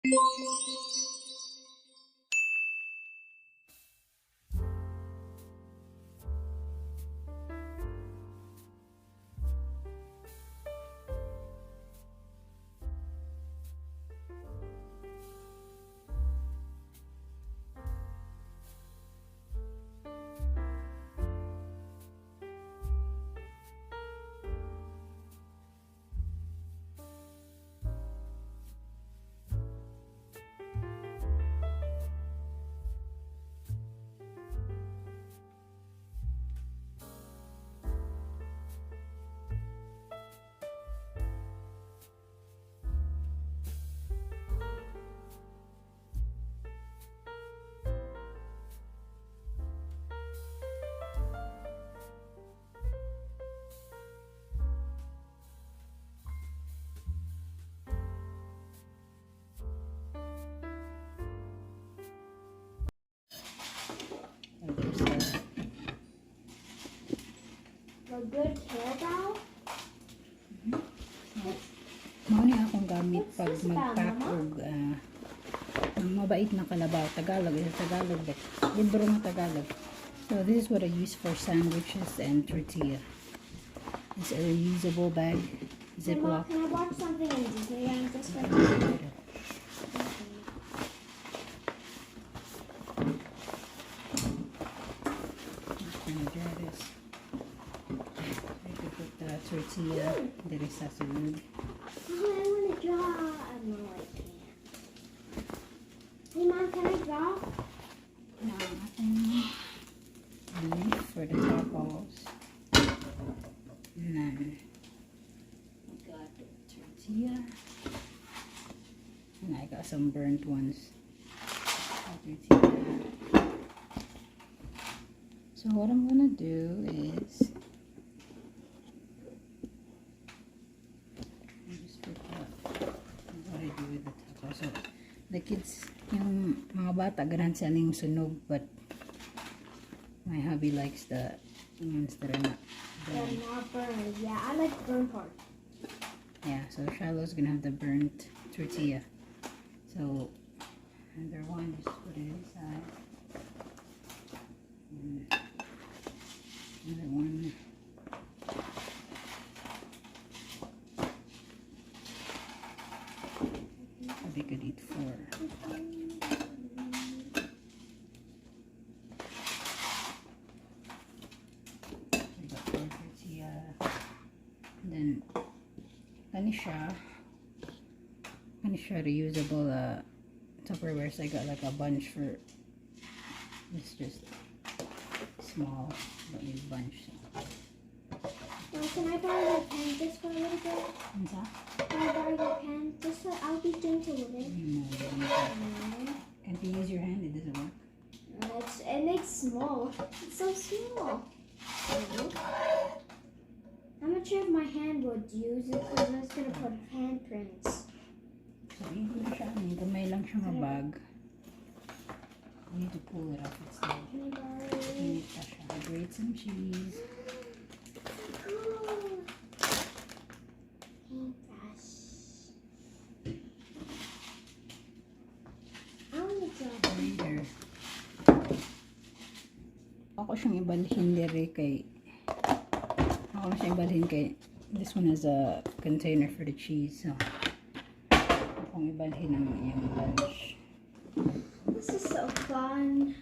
A good hairball? Mao ni akong gamit pag mag-pack og mabait na kalabaw. Tagalog, is Tagalog. Libro ng Tagalog. So this is what I use for sandwiches and tortilla. It's a reusable bag. Ziploc. Can I watch something in Disneyland just right now? Tortilla, there is a food. Oh, I want to draw. No, I can't. Hey, Mom, can I draw? No, nothing. And for the tacos. And then we got the tortilla. And I got some burnt ones. Tortilla. So what I'm gonna do is so the kids, yung mga bata, ganahan siya ning sunog, but my hubby likes the ones that are not burned. They're not burned. Yeah, I like the burnt part. Yeah, so Shiloh's gonna have the burnt tortilla. So another one, just put it inside. And another one. They could eat 4. We got 4 tortilla. And then kanisha reusable Tupperware. So I got like a bunch for. It's just small. Don't need a bunch. So. Can I borrow your pen just for a little bit? What's that? Can I borrow your pen? Just so I'll be gentle with it. No. Can't you use your hand? It doesn't work. It's small. It's so small. I'm not sure if my hand would use it because I was going to put handprints. So, hindi siya. Gamay lang siya nga bag. You need to pull it off its side. Can I borrow it? Grate some cheese. Ako siyang ibalhin dire kay this one has a container for the cheese, so akong ibalhin ang iyang lunch. This is so fun.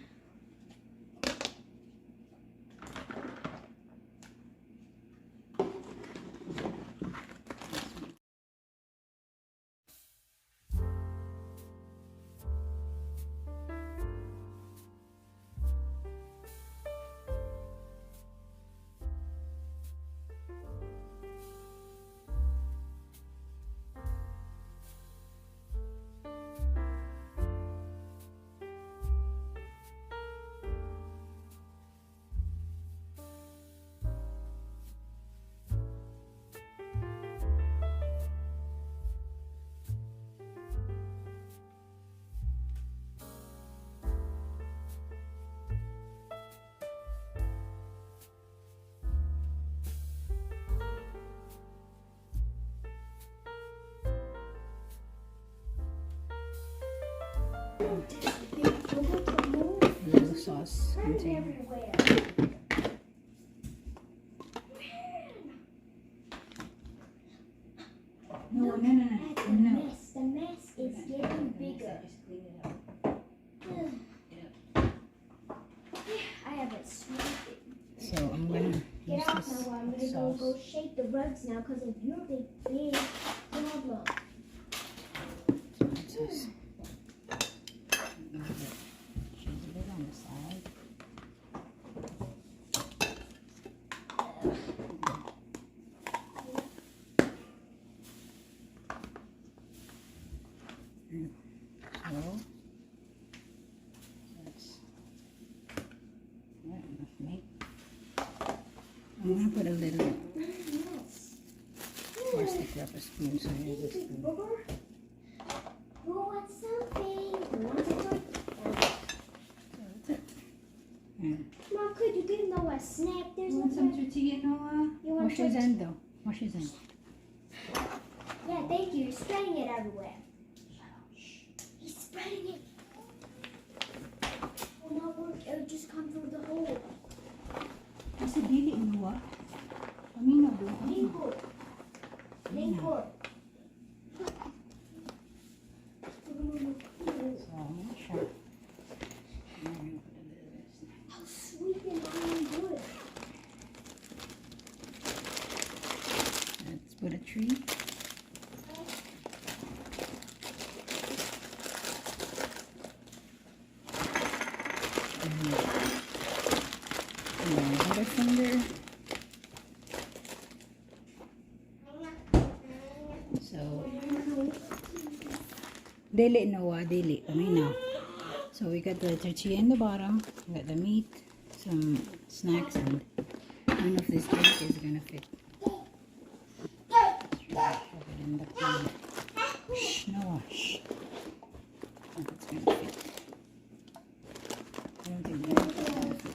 Yellow sauce container. Everywhere. No. The mess is getting bigger. I have it sweeping. So I'm gonna Get use out this now. I'm gonna sauce. go shake the rugs now because of your big problem. Sauce. She's a bit on the side. So that's not enough meat. I'm gonna put a little plastic wrap a spoon so you have a spoon. Who wants something? Who wants a toy? So that's it. And Mom, could you give Noah a snack? There's you want some tortilla, Noah? You want Wash his hand though. Wash his hand. Yeah, thank you. You're spreading it everywhere. He's spreading it. Will not work. It'll just come through the hole. Kasi dili, Noah. Paminaw doon. Lingkod. Lingkod. So, I'm not sure. I'm gonna put a little bit of snack. How sweet and iron good. Let's put a tree. Butterfinger. So, dili Noah, dili. Paminaw. So we got the tortilla in the bottom, we got the meat, some snacks, and none of this cake is gonna fit. Let's try to shove it in the pan. Shh, Noah, shh. If it's gonna fit. I don't think anything's gonna fit.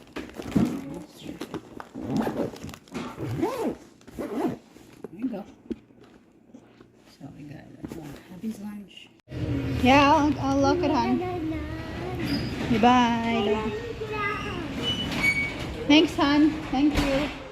There you go. So we got hubby's lunch. Yeah, I'll lock it on. Bye. Thanks, hon. Thank you.